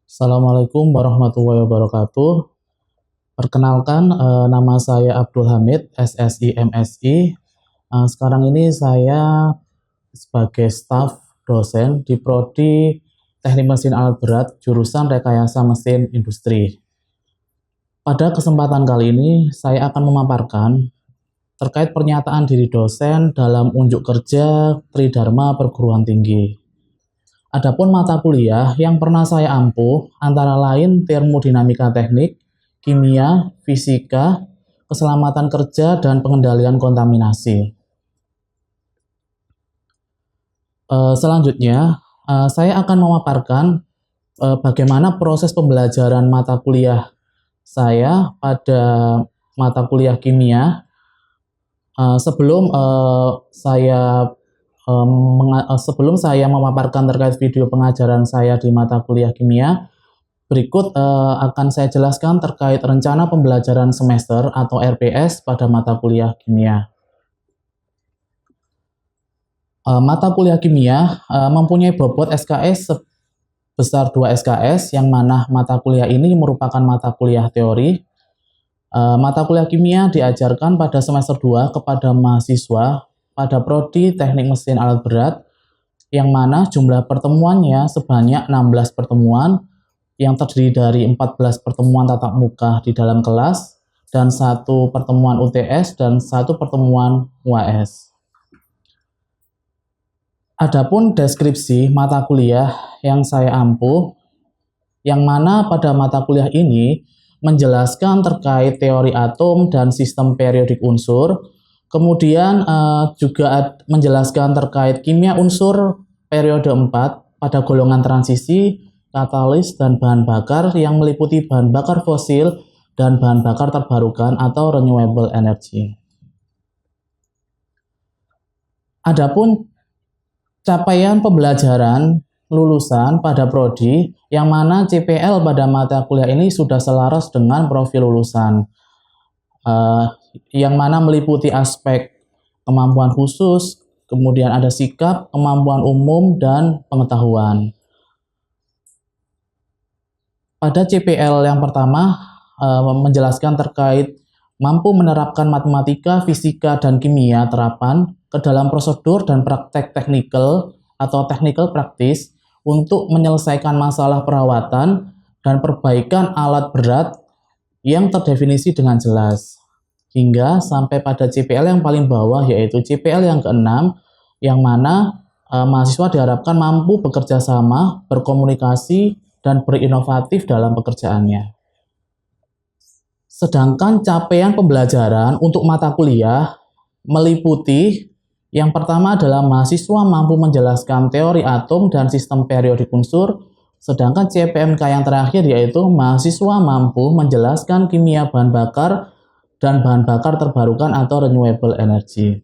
Assalamualaikum warahmatullahi wabarakatuh. Perkenalkan, nama saya Abdul Hamid, SSI MSI. Sekarang ini saya sebagai staf dosen di Prodi Teknik Mesin Alat Berat, jurusan Rekayasa Mesin Industri. Pada kesempatan kali ini, saya akan memaparkan terkait pernyataan diri dosen dalam unjuk kerja Tridharma Perguruan Tinggi. Adapun mata kuliah yang pernah saya ampuh antara lain termodinamika teknik, kimia, fisika, keselamatan kerja, dan pengendalian kontaminasi. Selanjutnya, saya akan memaparkan bagaimana proses pembelajaran mata kuliah saya pada mata kuliah kimia. Sebelum saya memaparkan terkait video pengajaran saya di mata kuliah kimia, berikut akan saya jelaskan terkait rencana pembelajaran semester atau RPS pada mata kuliah kimia. Mata kuliah kimia mempunyai bobot SKS sebesar 2 SKS, yang mana mata kuliah ini merupakan mata kuliah teori. Mata kuliah kimia diajarkan pada semester 2 kepada mahasiswa pada Prodi Teknik Mesin Alat Berat, yang mana jumlah pertemuannya sebanyak 16 pertemuan, yang terdiri dari 14 pertemuan tatap muka di dalam kelas, dan 1 pertemuan UTS, dan 1 pertemuan UAS. Adapun deskripsi mata kuliah yang saya ampuh, yang mana pada mata kuliah ini menjelaskan terkait teori atom dan sistem periodik unsur, kemudian juga menjelaskan terkait kimia unsur periode 4 pada golongan transisi, katalis, dan bahan bakar yang meliputi bahan bakar fosil dan bahan bakar terbarukan atau renewable energy. Adapun capaian pembelajaran lulusan pada prodi, yang mana CPL pada mata kuliah ini sudah selaras dengan profil lulusan, yang mana meliputi aspek kemampuan khusus, kemudian ada sikap, kemampuan umum, dan pengetahuan. Pada CPL yang pertama menjelaskan terkait mampu menerapkan matematika, fisika, dan kimia terapan ke dalam prosedur dan praktek teknikal atau technical practice untuk menyelesaikan masalah perawatan dan perbaikan alat berat yang terdefinisi dengan jelas. Hingga sampai pada CPL yang paling bawah, yaitu CPL yang ke-6, yang mana mahasiswa diharapkan mampu bekerja sama, berkomunikasi, dan berinovatif dalam pekerjaannya. Sedangkan capaian pembelajaran untuk mata kuliah meliputi yang pertama adalah mahasiswa mampu menjelaskan teori atom dan sistem periodik unsur, sedangkan CPMK yang terakhir yaitu mahasiswa mampu menjelaskan kimia bahan bakar dan bahan bakar terbarukan atau renewable energy.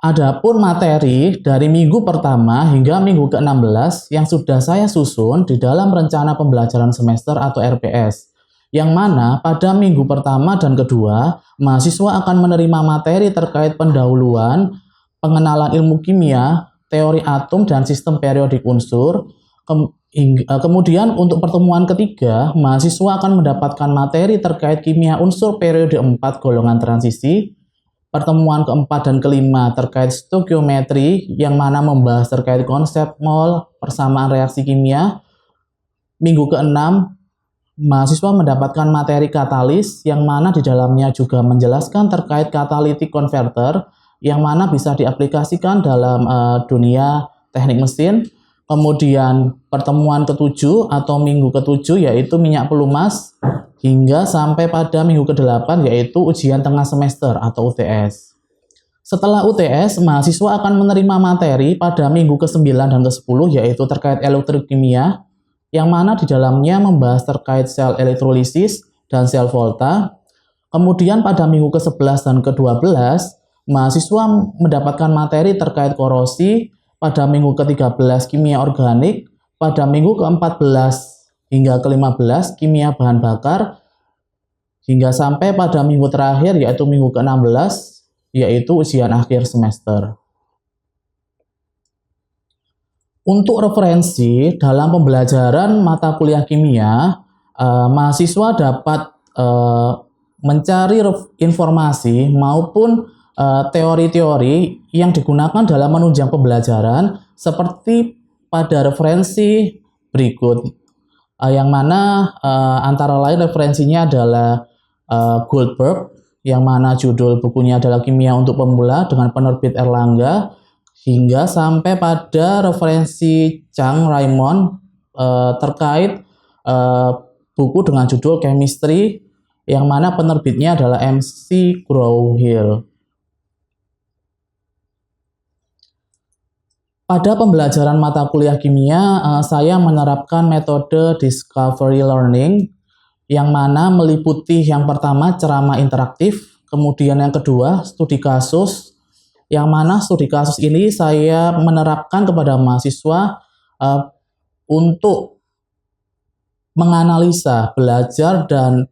Adapun materi dari minggu pertama hingga minggu ke-16 yang sudah saya susun di dalam rencana pembelajaran semester atau RPS, yang mana pada minggu pertama dan kedua, mahasiswa akan menerima materi terkait pendahuluan, pengenalan ilmu kimia, teori atom dan sistem periodik unsur. Kemudian untuk pertemuan ketiga, mahasiswa akan mendapatkan materi terkait kimia unsur periode 4 golongan transisi. Pertemuan keempat dan kelima terkait stoikiometri, yang mana membahas terkait konsep mol, persamaan reaksi kimia. Minggu ke-6, mahasiswa mendapatkan materi katalis, yang mana di dalamnya juga menjelaskan terkait catalytic converter, yang mana bisa diaplikasikan dalam dunia teknik mesin. Kemudian pertemuan ke-7 atau minggu ke-7 yaitu minyak pelumas, hingga sampai pada minggu ke-8 yaitu ujian tengah semester atau UTS. Setelah UTS, mahasiswa akan menerima materi pada minggu ke-9 dan ke-10 yaitu terkait elektrokimia, yang mana di dalamnya membahas terkait sel elektrolisis dan sel volta. Kemudian pada minggu ke-11 dan ke-12, mahasiswa mendapatkan materi terkait korosi, pada minggu ke-13 kimia organik, pada minggu ke-14 hingga ke-15 kimia bahan bakar, hingga sampai pada minggu terakhir yaitu minggu ke-16 yaitu ujian akhir semester. Untuk referensi dalam pembelajaran mata kuliah kimia, mahasiswa dapat mencari informasi maupun teori-teori yang digunakan dalam menunjang pembelajaran seperti pada referensi berikut, yang mana antara lain referensinya adalah Goldberg, yang mana judul bukunya adalah Kimia untuk Pemula dengan penerbit Erlangga, hingga sampai pada referensi Chang Raymond terkait buku dengan judul Chemistry, yang mana penerbitnya adalah MC Grow-Hill. Pada pembelajaran mata kuliah kimia, saya menerapkan metode discovery learning, yang mana meliputi yang pertama ceramah interaktif, kemudian yang kedua studi kasus, yang mana studi kasus ini saya menerapkan kepada mahasiswa untuk menganalisa, belajar, dan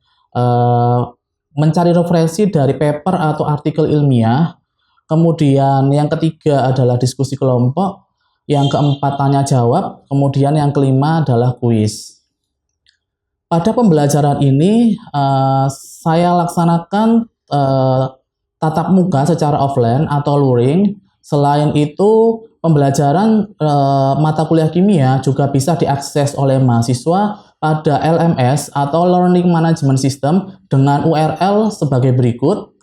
mencari referensi dari paper atau artikel ilmiah. Kemudian yang ketiga adalah diskusi kelompok, yang keempat tanya jawab, kemudian yang kelima adalah kuis. Pada pembelajaran ini saya laksanakan tatap muka secara offline atau luring. Selain itu, pembelajaran mata kuliah kimia juga bisa diakses oleh mahasiswa pada LMS atau Learning Management System dengan URL sebagai berikut.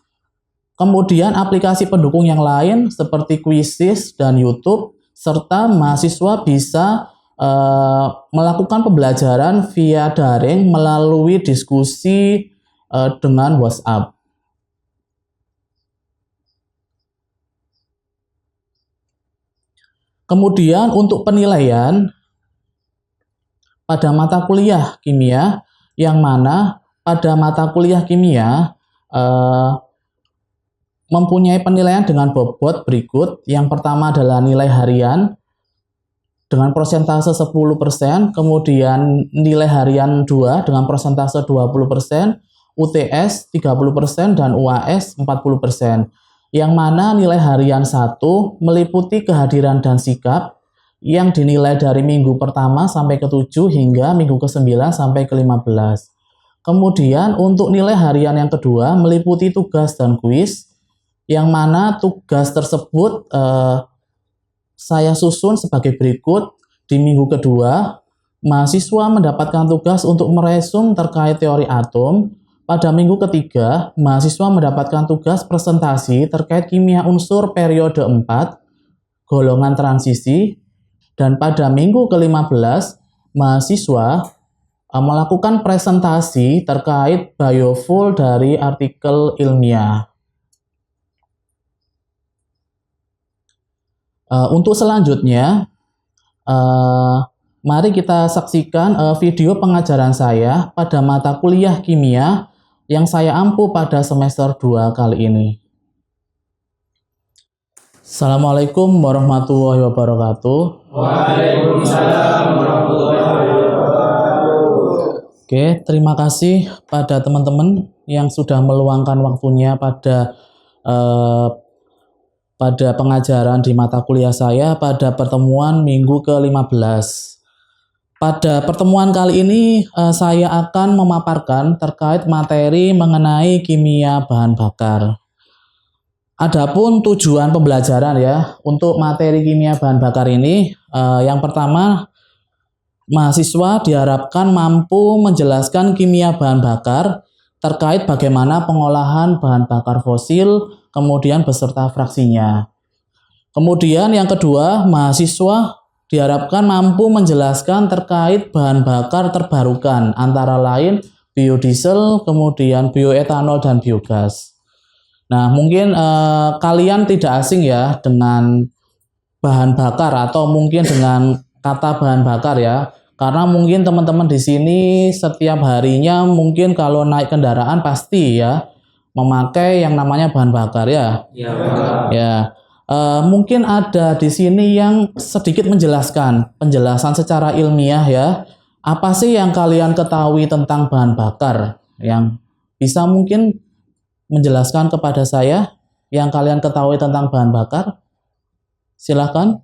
Kemudian aplikasi pendukung yang lain seperti Quizzes dan YouTube, serta mahasiswa bisa melakukan pembelajaran via daring melalui diskusi dengan WhatsApp. Kemudian untuk penilaian pada mata kuliah kimia, yang mana pada mata kuliah kimia mempunyai penilaian dengan bobot berikut. Yang pertama adalah nilai harian dengan persentase 10%, kemudian nilai harian 2 dengan persentase 20%, UTS 30%, dan UAS 40%. Yang mana nilai harian 1 meliputi kehadiran dan sikap yang dinilai dari minggu pertama sampai ke-7 hingga minggu ke-9 sampai ke-15. Kemudian untuk nilai harian yang kedua meliputi tugas dan kuis, yang mana tugas tersebut saya susun sebagai berikut. Di minggu kedua, mahasiswa mendapatkan tugas untuk meresum terkait teori atom. Pada minggu ketiga, mahasiswa mendapatkan tugas presentasi terkait kimia unsur periode 4, golongan transisi. Dan pada minggu ke-15, mahasiswa melakukan presentasi terkait biofuel dari artikel ilmiah. Untuk selanjutnya, mari kita saksikan video pengajaran saya pada mata kuliah kimia yang saya ampu pada semester 2 kali ini. Assalamualaikum warahmatullahi wabarakatuh. Waalaikumsalam warahmatullahi wabarakatuh. Oke, terima kasih pada teman-teman yang sudah meluangkan waktunya pada pengajaran di mata kuliah saya pada pertemuan minggu ke-15. Pada pertemuan kali ini saya akan memaparkan terkait materi mengenai kimia bahan bakar. Adapun tujuan pembelajaran ya untuk materi kimia bahan bakar ini, yang pertama, mahasiswa diharapkan mampu menjelaskan kimia bahan bakar terkait bagaimana pengolahan bahan bakar fosil, kemudian beserta fraksinya. Kemudian yang kedua, mahasiswa diharapkan mampu menjelaskan terkait bahan bakar terbarukan, antara lain biodiesel, kemudian bioetanol, dan biogas. Nah, mungkin kalian tidak asing ya dengan bahan bakar atau mungkin dengan kata bahan bakar ya. Karena mungkin teman-teman di sini setiap harinya mungkin kalau naik kendaraan pasti ya memakai yang namanya bahan bakar ya. Ya. Mungkin ada di sini yang sedikit menjelaskan penjelasan secara ilmiah ya. Apa sih yang kalian ketahui tentang bahan bakar? Yang bisa mungkin menjelaskan kepada saya yang kalian ketahui tentang bahan bakar? Silakan.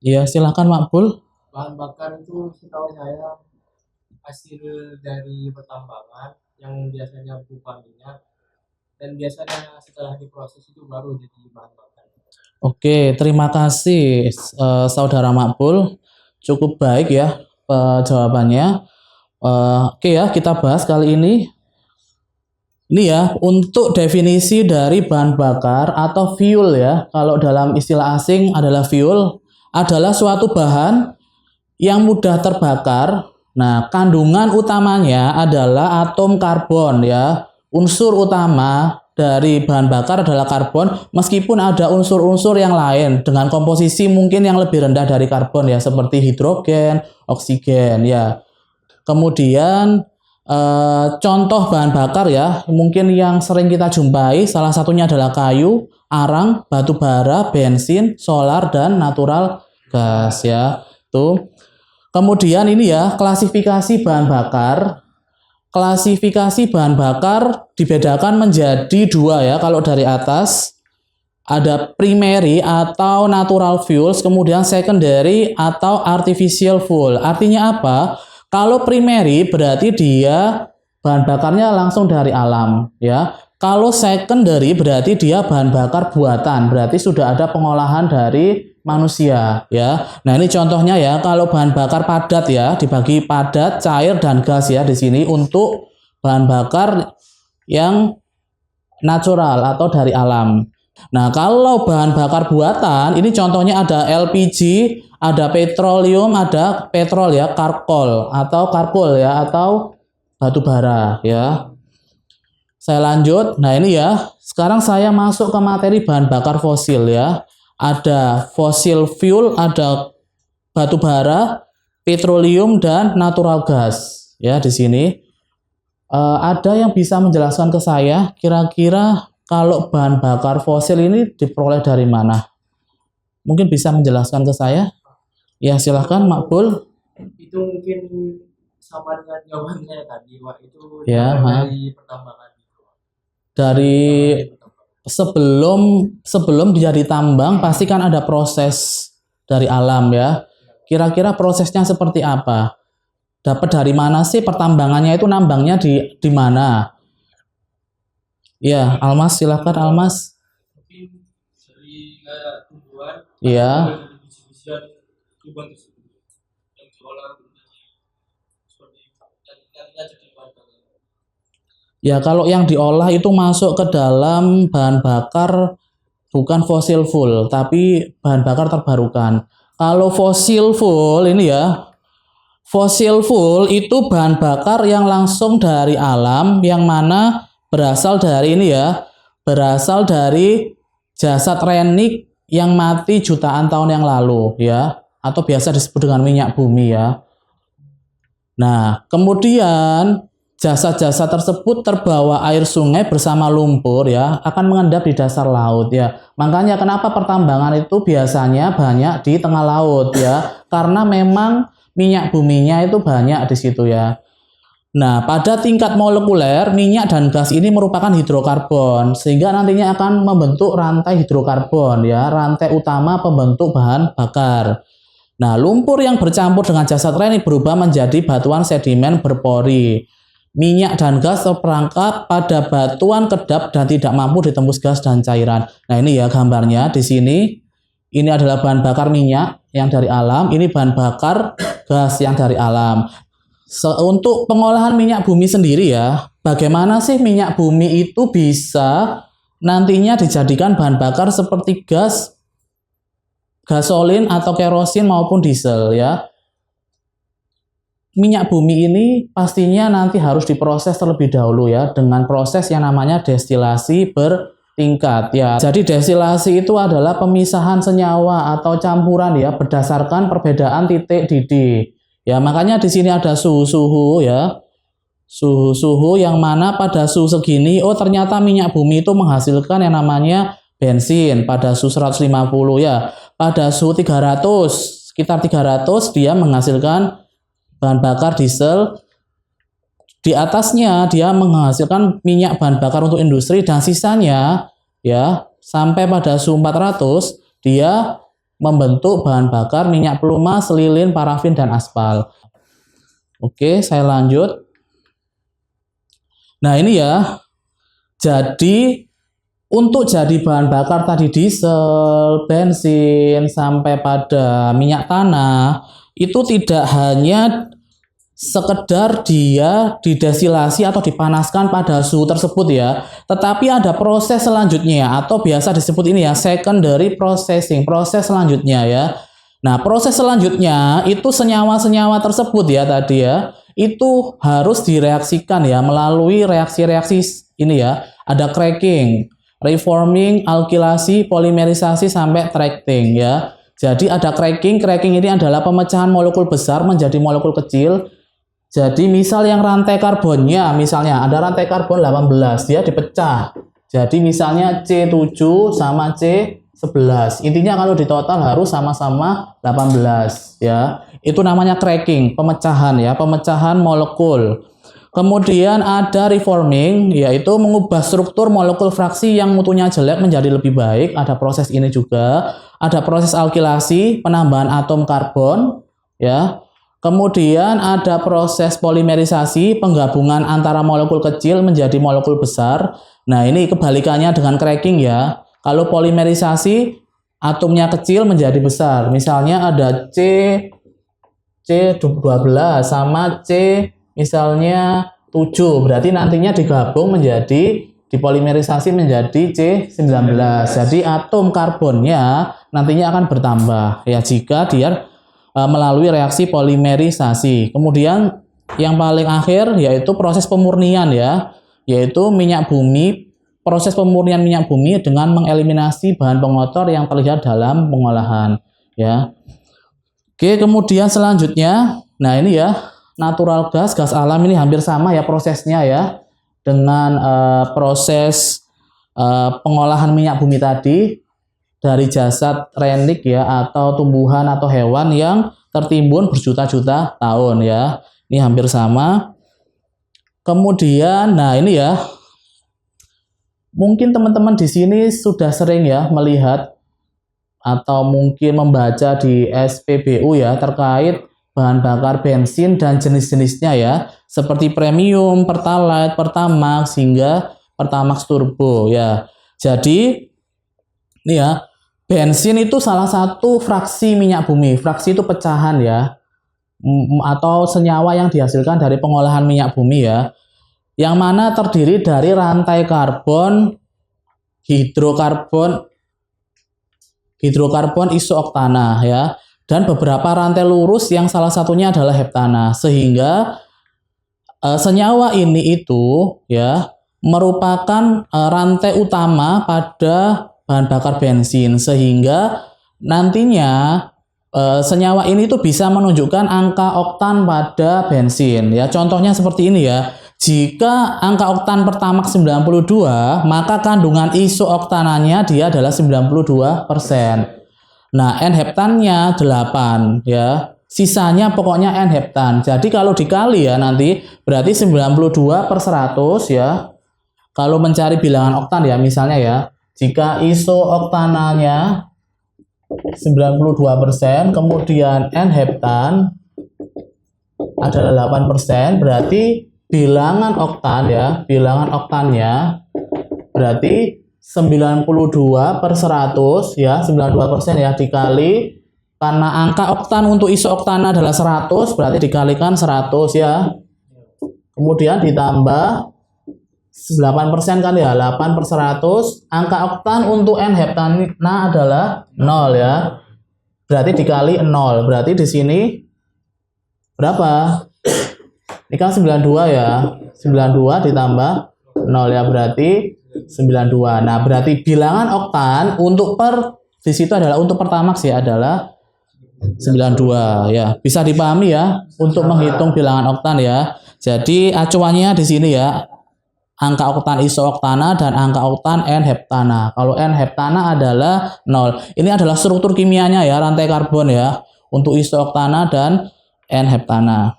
Ya, silakan Makbul. Bahan bakar itu setahu saya hasil dari pertambangan yang biasanya berupa minyak dan biasanya setelah diproses itu baru jadi bahan bakar. Oke, terima kasih Saudara Makbul. Cukup baik ya jawabannya. Oke ya, kita bahas kali ini. Ini ya, untuk definisi dari bahan bakar atau fuel ya. Kalau dalam istilah asing adalah fuel adalah suatu bahan yang mudah terbakar. Nah, kandungan utamanya adalah atom karbon ya. Unsur utama dari bahan bakar adalah karbon, meskipun ada unsur-unsur yang lain dengan komposisi mungkin yang lebih rendah dari karbon ya, seperti hidrogen, oksigen ya. Kemudian contoh bahan bakar ya, mungkin yang sering kita jumpai salah satunya adalah kayu, arang, batu bara, bensin, solar, dan natural gas ya. Tuh. Kemudian ini ya, klasifikasi bahan bakar. Klasifikasi bahan bakar dibedakan menjadi dua ya. Kalau dari atas ada primary atau natural fuels, kemudian secondary atau artificial fuel. Artinya apa? Kalau primary berarti dia bahan bakarnya langsung dari alam ya. Kalau secondary berarti dia bahan bakar buatan, berarti sudah ada pengolahan dari manusia ya. Nah, ini contohnya ya, kalau bahan bakar padat ya, dibagi padat, cair dan gas ya di sini untuk bahan bakar yang natural atau dari alam. Nah, kalau bahan bakar buatan, ini contohnya ada LPG, ada petroleum, ada petrol ya, karkol ya, atau batu bara ya. Saya lanjut. Nah, ini ya. Sekarang saya masuk ke materi bahan bakar fosil ya. Ada fossil fuel, ada batu bara, petroleum dan natural gas ya di sini. Ada yang bisa menjelaskan ke saya kira-kira kalau bahan bakar fosil ini diperoleh dari mana? Mungkin bisa menjelaskan ke saya? Ya, silahkan Makbul. Itu mungkin sama dengan jawabannya tadi, Pak. Itu Ya, dari pertambangan gitu. dari sebelum dia ditambang pasti kan ada proses dari alam ya. Kira-kira prosesnya seperti apa? Dapat dari mana sih pertambangannya itu, nambangnya di mana? Ya, Almas, silakan Almas. Mungkin dari kayak tumbuhan, Iya. dari biji-bijian tumbuhan tersebut yang diolah menjadi seperti nantinya jadi bahan bakar. Ya, kalau yang diolah itu masuk ke dalam bahan bakar bukan fossil fuel, tapi bahan bakar terbarukan. Kalau fossil fuel ini ya, fossil fuel itu bahan bakar yang langsung dari alam, yang mana berasal dari ini ya, berasal dari jasad renik yang mati jutaan tahun yang lalu ya, atau biasa disebut dengan minyak bumi ya. Nah, kemudian jasad-jasad tersebut terbawa air sungai bersama lumpur ya, akan mengendap di dasar laut ya. Makanya kenapa pertambangan itu biasanya banyak di tengah laut ya, karena memang minyak buminya itu banyak di situ ya. Nah, pada tingkat molekuler, minyak dan gas ini merupakan hidrokarbon, sehingga nantinya akan membentuk rantai hidrokarbon ya, rantai utama pembentuk bahan bakar. Nah, lumpur yang bercampur dengan jasad renik berubah menjadi batuan sedimen berpori. Minyak dan gas terperangkap pada batuan kedap dan tidak mampu ditembus gas dan cairan. Nah, ini ya gambarnya di sini. Ini adalah bahan bakar minyak yang dari alam, ini bahan bakar gas yang dari alam. Untuk pengolahan minyak bumi sendiri ya, bagaimana sih minyak bumi itu bisa nantinya dijadikan bahan bakar seperti gas, gasolin atau kerosin maupun diesel ya. Minyak bumi ini pastinya nanti harus diproses terlebih dahulu ya, dengan proses yang namanya destilasi bertingkat ya. Jadi destilasi itu adalah pemisahan senyawa atau campuran ya, berdasarkan perbedaan titik didih. Ya, makanya di sini ada suhu-suhu ya. Suhu-suhu yang mana pada suhu segini, oh ternyata minyak bumi itu menghasilkan yang namanya bensin pada suhu 150 ya. Pada suhu 300, sekitar 300 dia menghasilkan bahan bakar diesel. Di atasnya dia menghasilkan minyak bahan bakar untuk industri, dan sisanya ya sampai pada suhu 400 dia membentuk bahan bakar minyak pelumas, lilin, parafin, dan aspal. Oke, saya lanjut. Nah, ini ya. Jadi untuk jadi bahan bakar tadi diesel, bensin, sampai pada minyak tanah, itu tidak hanya sekedar dia didesilasi atau dipanaskan pada suhu tersebut ya, tetapi ada proses selanjutnya atau biasa disebut ini ya secondary processing, proses selanjutnya ya. Nah, proses selanjutnya itu senyawa-senyawa tersebut ya tadi ya, itu harus direaksikan ya melalui reaksi-reaksi ini ya, ada cracking, reforming, alkilasi, polimerisasi sampai tracking ya. Jadi ada cracking, cracking ini adalah pemecahan molekul besar menjadi molekul kecil. Jadi misal yang rantai karbonnya, misalnya ada rantai karbon 18, dia dipecah. Jadi misalnya C7 sama C11. Intinya kalau di total harus sama-sama 18 ya. Itu namanya cracking, pemecahan ya, pemecahan molekul. Kemudian ada reforming, yaitu mengubah struktur molekul fraksi yang mutunya jelek menjadi lebih baik. Ada proses ini juga. Ada proses alkilasi, penambahan atom karbon ya. Kemudian ada proses polimerisasi, penggabungan antara molekul kecil menjadi molekul besar. Nah, ini kebalikannya dengan cracking ya. Kalau polimerisasi, atomnya kecil menjadi besar. Misalnya ada C12 sama C misalnya 7. Berarti nantinya digabung menjadi, dipolimerisasi menjadi C19. Jadi atom karbonnya nantinya akan bertambah ya jika dia melalui reaksi polimerisasi. Kemudian yang paling akhir yaitu proses pemurnian ya, yaitu minyak bumi, proses pemurnian minyak bumi dengan mengeliminasi bahan pengotor yang terlihat dalam pengolahan ya. Oke, kemudian selanjutnya, nah ini ya, natural gas, gas alam ini hampir sama ya prosesnya ya dengan proses pengolahan minyak bumi tadi dari jasad relik ya atau tumbuhan atau hewan yang tertimbun berjuta-juta tahun ya. Ini hampir sama. Kemudian nah ini ya. Mungkin teman-teman di sini sudah sering ya melihat atau mungkin membaca di SPBU ya terkait bahan bakar bensin dan jenis-jenisnya ya, seperti premium, pertalite, pertamax hingga pertamax turbo ya. Jadi ini ya, bensin itu salah satu fraksi minyak bumi. Fraksi itu pecahan ya, atau senyawa yang dihasilkan dari pengolahan minyak bumi ya, yang mana terdiri dari rantai karbon, hidrokarbon isooktana ya, dan beberapa rantai lurus yang salah satunya adalah heptana. Sehingga senyawa ini itu ya merupakan rantai utama pada bahan bakar bensin, sehingga nantinya senyawa ini tuh bisa menunjukkan angka oktan pada bensin ya. Contohnya seperti ini ya. Jika angka oktan pertamax 92, maka kandungan isooktananya dia adalah 92%. Nah, N-heptannya 8 ya. Sisanya pokoknya N-heptan. Jadi kalau dikali ya nanti berarti 92/100 ya. Kalau mencari bilangan oktan ya misalnya ya. Jika isooktananya 92%, kemudian N-heptan adalah 8%, berarti bilangan oktan ya, bilangan oktannya berarti 92/100 ya, 92% ya dikali, karena angka oktan untuk isooktana adalah 100, berarti dikalikan 100 ya. Kemudian ditambah 8% kan ya, 8/100. Angka oktan untuk N-heptana adalah 0 ya. Berarti dikali 0. Berarti di sini berapa? Ini kan 92 ya. 92 ditambah 0 ya, berarti 92. Nah, berarti bilangan oktan untuk di situ adalah untuk pertamax ya adalah 92 ya. Bisa dipahami ya untuk menghitung bilangan oktan ya. Jadi acuannya di sini ya. Angka oktan isooktana dan angka oktan N-heptana. Kalau N-heptana adalah 0. Ini adalah struktur kimianya ya, rantai karbon ya, untuk isooktana dan N-heptana.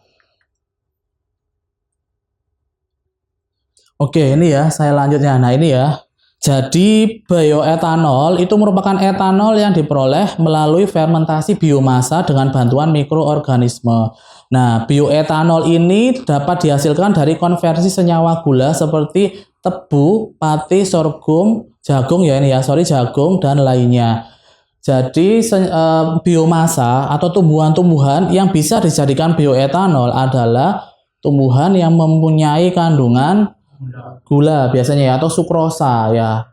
Oke, ini ya, saya lanjutnya. Nah, ini ya. Jadi bioetanol itu merupakan etanol yang diperoleh melalui fermentasi biomasa dengan bantuan mikroorganisme. Nah, bioetanol ini dapat dihasilkan dari konversi senyawa gula seperti tebu, pati, sorghum, jagung jagung dan lainnya. Jadi biomasa atau tumbuhan-tumbuhan yang bisa dijadikan bioetanol adalah tumbuhan yang mempunyai kandungan gula biasanya ya, atau sukrosa ya.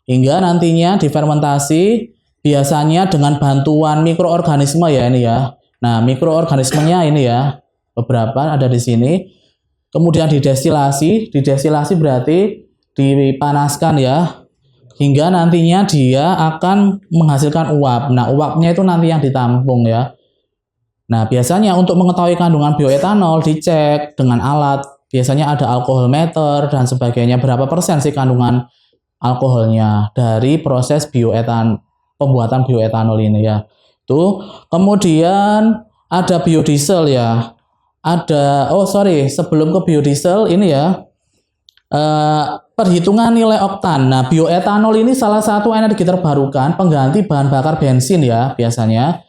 Hingga nantinya difermentasi biasanya dengan bantuan mikroorganisme ya ini ya. Nah, mikroorganismenya ini ya, beberapa ada di sini. Kemudian didestilasi berarti dipanaskan ya, hingga nantinya dia akan menghasilkan uap. Nah, uapnya itu nanti yang ditampung ya. Nah, biasanya untuk mengetahui kandungan bioetanol dicek dengan alat. Biasanya ada alkohol meter dan sebagainya. Berapa persen sih kandungan alkoholnya dari proses pembuatan bioetanol ini ya. Tuh, kemudian ada biodiesel ya. Sebelum ke biodiesel ini ya. Perhitungan nilai oktan. Nah, bioetanol ini salah satu energi terbarukan pengganti bahan bakar bensin ya biasanya.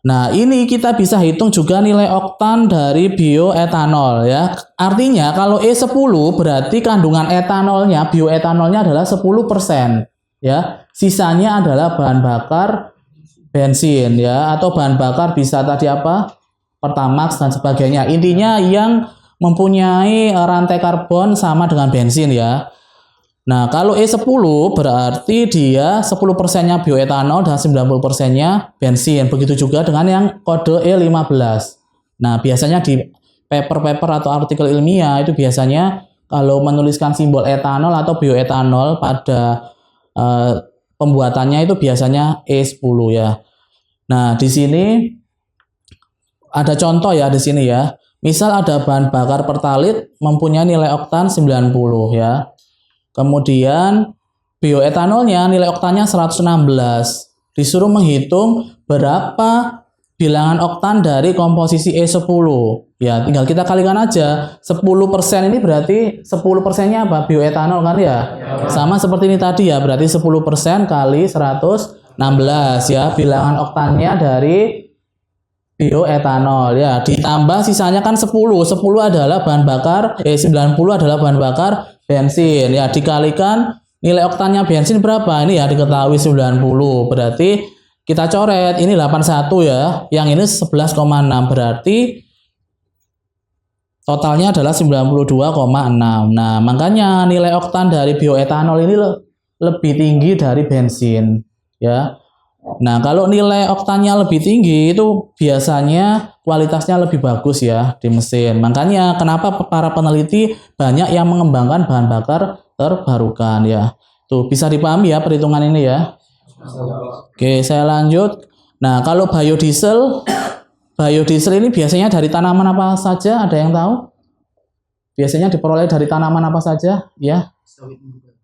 Nah, ini kita bisa hitung juga nilai oktan dari bioetanol ya. Artinya kalau E10 berarti kandungan etanolnya, bioetanolnya adalah 10% ya. Sisanya adalah bahan bakar bensin ya, atau bahan bakar bisa tadi apa? Pertamax dan sebagainya. Intinya yang mempunyai rantai karbon sama dengan bensin ya. Nah, kalau E10 berarti dia 10%-nya bioetanol dan 90%-nya bensin. Begitu juga dengan yang kode E15. Nah, biasanya di paper-paper atau artikel ilmiah itu biasanya kalau menuliskan simbol etanol atau bioetanol pada pembuatannya itu biasanya E10 ya. Nah, di sini ada contoh ya di sini ya. Misal ada bahan bakar pertalit mempunyai nilai oktan 90 ya. Kemudian bioetanolnya nilai oktannya 116. Disuruh menghitung berapa bilangan oktan dari komposisi E10. Ya, tinggal kita kalikan aja. 10% ini berarti 10%-nya apa? Bioetanol kan ya? Sama seperti ini tadi ya, berarti 10% kali 116 ya. Bilangan oktannya dari bioetanol ya, ditambah sisanya kan 10 adalah bahan bakar 90 adalah bahan bakar bensin ya, dikalikan nilai oktannya bensin berapa ini ya, diketahui 90, berarti kita coret ini 81 ya, yang ini 11,6, berarti totalnya adalah 92,6. Nah, makanya nilai oktan dari bioetanol ini lebih tinggi dari bensin ya. Nah, kalau nilai oktannya lebih tinggi itu biasanya kualitasnya lebih bagus ya di mesin. Makanya kenapa para peneliti banyak yang mengembangkan bahan bakar terbarukan ya. Tuh, bisa dipahami ya perhitungan ini ya. Oke, saya lanjut. Nah, kalau biodiesel ini biasanya dari tanaman apa saja? Ada yang tahu? Biasanya diperoleh dari tanaman apa saja? Ya. Sawit muda.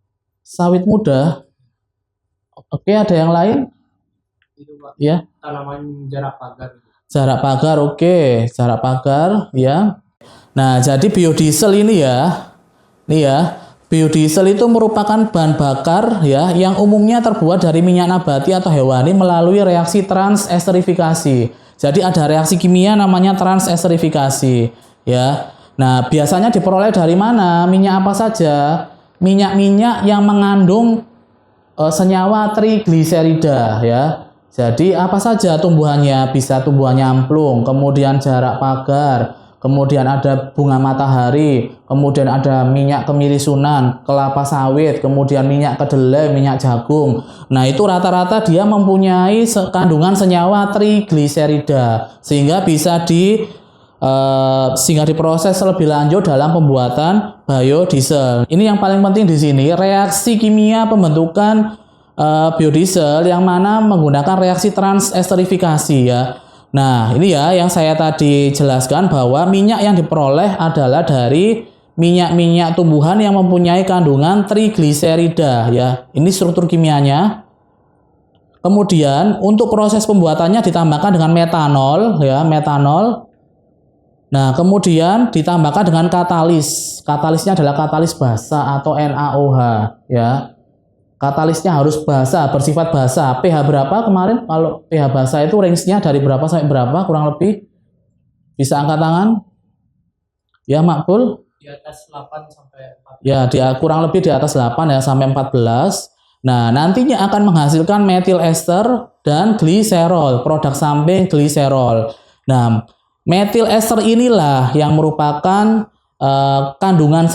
Sawit muda. Oke, ada yang lain? Itu Pak, Ya. tanaman jarak pagar. Jarak pagar, oke. Jarak pagar, ya. Nah, jadi biodiesel ini ya. Biodiesel itu merupakan bahan bakar ya yang umumnya terbuat dari minyak nabati atau hewani melalui reaksi transesterifikasi. Jadi ada reaksi kimia namanya transesterifikasi, ya. Nah, biasanya diperoleh dari mana? Minyak apa saja? Minyak-minyak yang mengandung senyawa trigliserida ya. Jadi apa saja tumbuhannya? Bisa tumbuhannya amplung, kemudian jarak pagar, kemudian ada bunga matahari, kemudian ada minyak kemiri Sunan, kelapa sawit, kemudian minyak kedelai, minyak jagung. Nah, itu rata-rata dia mempunyai kandungan senyawa trigliserida sehingga bisa diproses lebih lanjut dalam pembuatan biodiesel. Ini yang paling penting di sini, reaksi kimia pembentukan biodiesel yang mana menggunakan reaksi transesterifikasi ya. Nah, ini ya yang saya tadi jelaskan bahwa minyak yang diperoleh adalah dari minyak-minyak tumbuhan yang mempunyai kandungan trigliserida ya. Ini struktur kimianya. Kemudian untuk proses pembuatannya ditambahkan dengan metanol ya, metanol. Nah, kemudian ditambahkan dengan katalis. Katalisnya adalah katalis basa atau NaOH ya. Katalisnya harus basa, bersifat basa. pH berapa kemarin? Kalau pH basa itu range-nya dari berapa sampai berapa kurang lebih? Bisa angkat tangan? Ya, Makbul? Di atas 8 sampai 14. Ya, kurang lebih di atas 8 ya sampai 14. Nah, nantinya akan menghasilkan metil ester dan gliserol, produk samping gliserol. Nah, metil ester inilah yang merupakan kandungan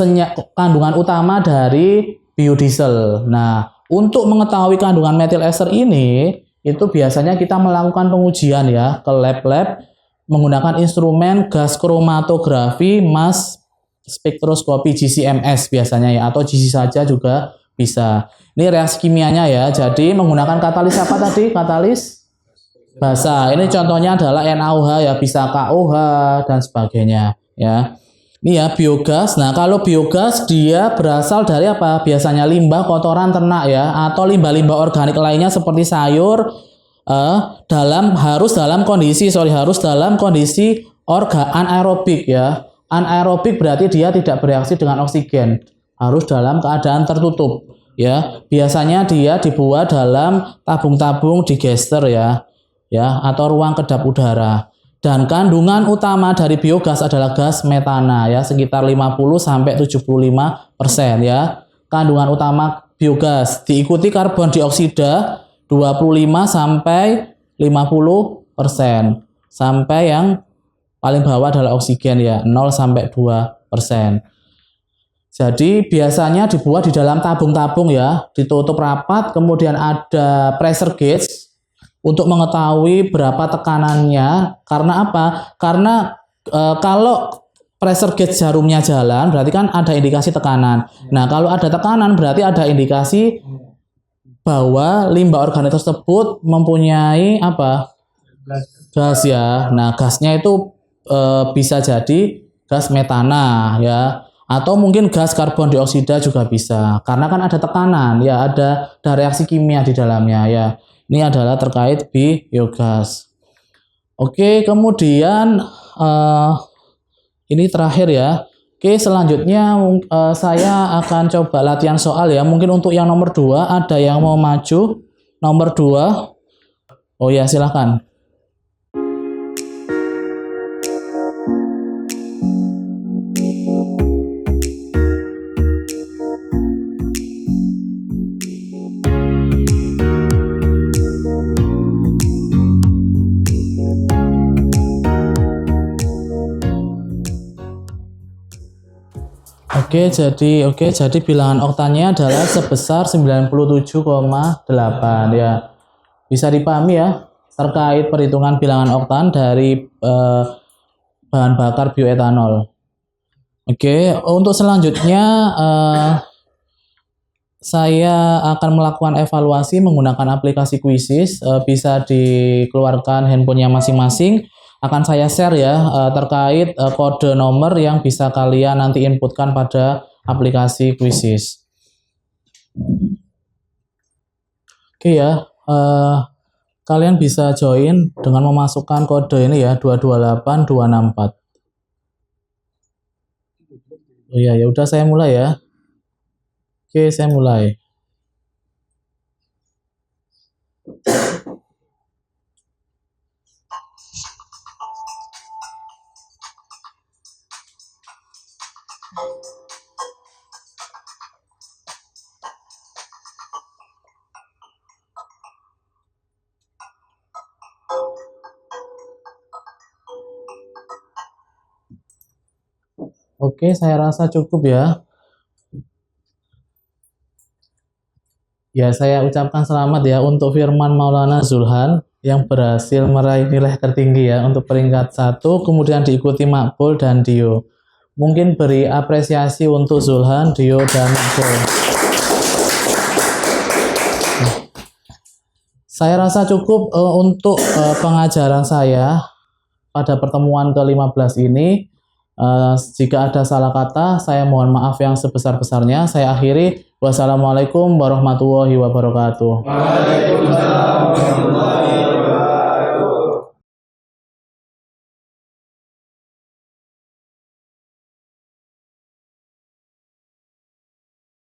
utama dari biodiesel. Nah, untuk mengetahui kandungan metil ester ini, itu biasanya kita melakukan pengujian ya ke lab-lab menggunakan instrumen gas kromatografi mass spektroskopi GCMS biasanya ya, atau GC saja juga bisa. Ini reaksi kimianya ya. Jadi menggunakan katalis apa tadi? Katalis basa. Ini contohnya adalah NaOH ya, bisa KOH dan sebagainya ya. Ini ya biogas. Nah, kalau biogas dia berasal dari apa? Biasanya limbah kotoran ternak ya, atau limbah-limbah organik lainnya seperti sayur harus dalam kondisi anaerobik ya. Anaerobik berarti dia tidak bereaksi dengan oksigen. Harus dalam keadaan tertutup ya. Biasanya dia dibuat dalam tabung-tabung digester ya, atau ruang kedap udara. Dan kandungan utama dari biogas adalah gas metana ya, sekitar 50 sampai 75% ya. Kandungan utama biogas, diikuti karbon dioksida 25 sampai 50%. Sampai yang paling bawah adalah oksigen ya, 0 sampai 2%. Jadi biasanya dibuat di dalam tabung-tabung ya, ditutup rapat, kemudian ada pressure gauge untuk mengetahui berapa tekanannya. Karena apa? Karena kalau pressure gauge jarumnya jalan, berarti kan ada indikasi tekanan. Nah, kalau ada tekanan berarti ada indikasi bahwa limbah organik tersebut mempunyai apa? Gas ya. Nah, gasnya itu bisa jadi gas metana ya, atau mungkin gas karbon dioksida juga bisa, karena kan ada tekanan ya, ada reaksi kimia di dalamnya ya. Ini adalah terkait biogas. Oke, kemudian ini terakhir ya. Oke, selanjutnya saya akan coba latihan soal ya. Mungkin untuk yang nomor 2 ada yang mau maju? Nomor 2. Oh ya, silahkan. Oke, jadi bilangan oktannya adalah sebesar 97,8 ya. Bisa dipahami ya terkait perhitungan bilangan oktan dari bahan bakar bioetanol. Oke, untuk selanjutnya saya akan melakukan evaluasi menggunakan aplikasi Quizzes. Bisa dikeluarkan handphonenya masing-masing. Akan saya share ya terkait kode nomor yang bisa kalian nanti inputkan pada aplikasi Quizzes. Oke ya, kalian bisa join dengan memasukkan kode ini ya, 228264. Oh iya, ya udah saya mulai ya. Oke, saya mulai. Oke, saya rasa cukup ya. Ya, saya ucapkan selamat ya untuk Firman Maulana Zulhan yang berhasil meraih nilai tertinggi ya untuk peringkat 1, kemudian diikuti Makbul dan Dio. Mungkin beri apresiasi untuk Zulhan, Dio, dan Makbul. Saya rasa cukup untuk pengajaran saya pada pertemuan ke-15 ini. Jika ada salah kata, saya mohon maaf yang sebesar-besarnya. Saya akhiri. Wassalamualaikum warahmatullahi wabarakatuh. Waalaikumsalam warahmatullahi wabarakatuh.